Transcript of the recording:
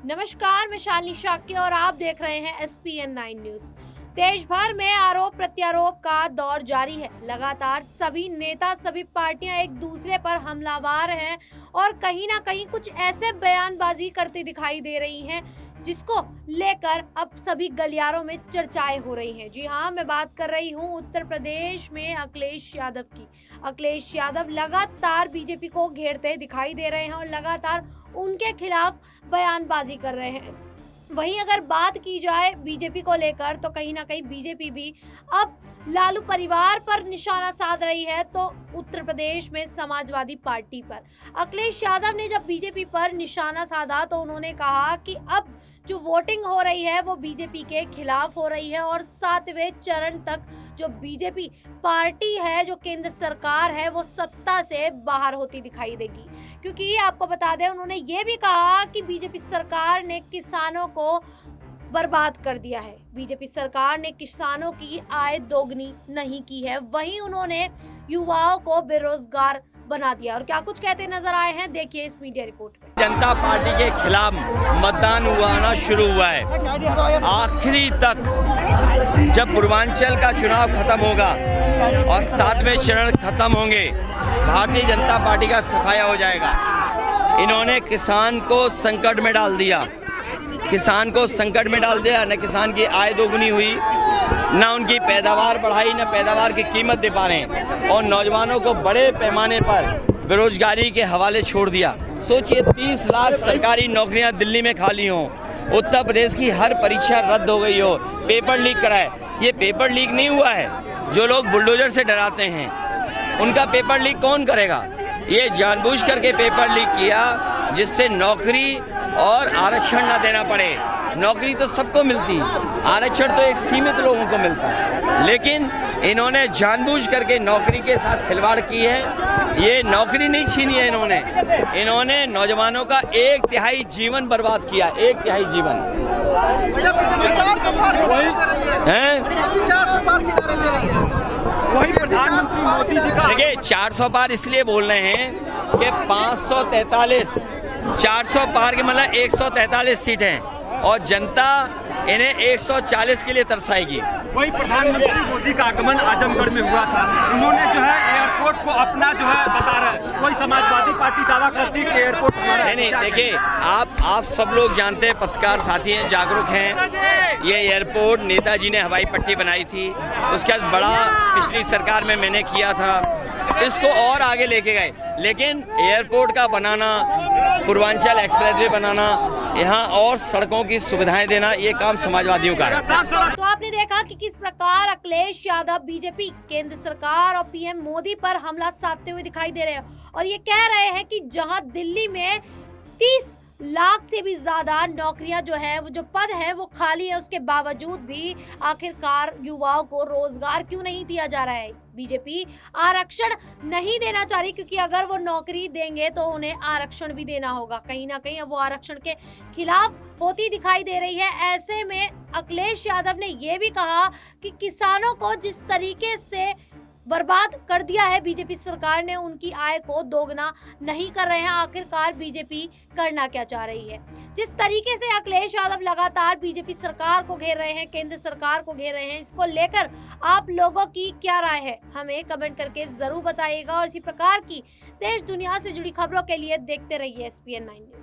नमस्कार, मैं शालिनी शाक्य और आप देख रहे हैं SPN9 न्यूज। देश भर में आरोप प्रत्यारोप का दौर जारी है। लगातार सभी नेता, सभी पार्टियां एक दूसरे पर हमलावर हैं और कहीं ना कहीं कुछ ऐसे बयानबाजी करती दिखाई दे रही हैं जिसको लेकर अब सभी गलियारों में चर्चाएं हो रही हैं। जी हाँ, मैं बात कर रही हूँ उत्तर प्रदेश में अखिलेश यादव की। अखिलेश यादव लगातार बीजेपी को घेरते दिखाई दे रहे हैं और लगातार उनके खिलाफ बयानबाजी कर रहे हैं। वहीं अगर बात की जाए बीजेपी को लेकर तो कहीं ना कहीं बीजेपी भी अब लालू परिवार पर निशाना साध रही है, तो उत्तर प्रदेश में समाजवादी पार्टी पर। अखिलेश यादव ने जब बीजेपी पर निशाना साधा तो उन्होंने कहा कि अब जो वोटिंग हो रही है वो बीजेपी के खिलाफ हो रही है और 7वें चरण तक जो बीजेपी पार्टी है, जो केंद्र सरकार है, वो सत्ता से बाहर होती दिखाई देगी। क्योंकि आपको बता दें, उन्होंने ये भी कहा कि बीजेपी सरकार ने किसानों को बर्बाद कर दिया है। बीजेपी सरकार ने किसानों की आय दोगुनी नहीं की है, वहीं उन्होंने युवाओं को बेरोजगार बना दिया। और क्या कुछ कहते नजर आए हैं, देखिए इस मीडिया रिपोर्ट में। जनता पार्टी के खिलाफ मतदान आना शुरू हुआ है। आखिरी तक जब पूर्वांचल का चुनाव खत्म होगा और 7वें चरण खत्म होंगे, भारतीय जनता पार्टी का सफाया हो जाएगा। इन्होंने किसान को संकट में डाल दिया, न किसान की आय दोगुनी हुई, न उनकी पैदावार बढ़ाई, न पैदावार की कीमत दे पा रहे हैं और नौजवानों को बड़े पैमाने पर बेरोजगारी के हवाले छोड़ दिया। सोचिए 30 लाख सरकारी नौकरियां दिल्ली में खाली हों, उत्तर प्रदेश की हर परीक्षा रद्द हो गई हो, पेपर लीक कराए। ये पेपर लीक नहीं हुआ है, जो लोग बुलडोजर से डराते हैं उनका पेपर लीक कौन करेगा? ये जानबूझ करके पेपर लीक किया जिससे नौकरी और आरक्षण ना देना पड़े। नौकरी तो सबको मिलती, आरक्षण तो एक सीमित लोगों को मिलता है, लेकिन इन्होंने जानबूझ करके नौकरी के साथ खिलवाड़ की है। ये नौकरी नहीं छीनी है इन्होंने नौजवानों का 1/3 जीवन बर्बाद किया, 1/3 जीवन। देखिए 400 पार इसलिए बोल रहे हैं कि 543 400 पार के मतलब 143 सीट हैं और जनता इन्हें 140 के लिए तरसाएगी। वही प्रधानमंत्री मोदी का आगमन आजमगढ़ में हुआ था, उन्होंने जो है एयरपोर्ट को अपना जो है बता रहे। कोई समाजवादी पार्टी दावा करती है कि एयरपोर्ट हमारा नहीं। देखिए आप सब लोग जानते हैं, पत्रकार साथी हैं, जागरूक हैं। ये एयरपोर्ट नेताजी ने हवाई पट्टी बनाई थी, उसके बाद बड़ा पिछली सरकार में मैंने किया था, इसको और आगे लेके गए। लेकिन एयरपोर्ट का बनाना, पूर्वांचल एक्सप्रेसवे बनाना, यहाँ और सड़कों की सुविधाएं देना, ये काम समाजवादियों का है। तो आपने देखा कि किस प्रकार अखिलेश यादव बीजेपी, केंद्र सरकार और PM मोदी पर हमला साधते हुए दिखाई दे रहे हैं और ये कह रहे हैं कि जहां दिल्ली में 30 लाख से भी ज्यादा नौकरियां जो है, वो जो पद है वो खाली है, उसके बावजूद भी आखिरकार युवाओं को रोजगार क्यों नहीं दिया जा रहा है? बीजेपी आरक्षण नहीं देना चाह रही, क्योंकि अगर वो नौकरी देंगे तो उन्हें आरक्षण भी देना होगा। कहीं ना कहीं अब वो आरक्षण के खिलाफ होती दिखाई दे रही है। ऐसे में अखिलेश यादव ने ये भी कहा कि किसानों को जिस तरीके से बर्बाद कर दिया है बीजेपी सरकार ने, उनकी आय को दोगुना नहीं कर रहे हैं। आखिरकार बीजेपी करना क्या चाह रही है? जिस तरीके से अखिलेश यादव लगातार बीजेपी सरकार को घेर रहे हैं, केंद्र सरकार को घेर रहे हैं, इसको लेकर आप लोगों की क्या राय है? हमें कमेंट करके जरूर बताइएगा और इसी प्रकार की देश दुनिया से जुड़ी खबरों के लिए देखते रहिए SPN9 न्यूज।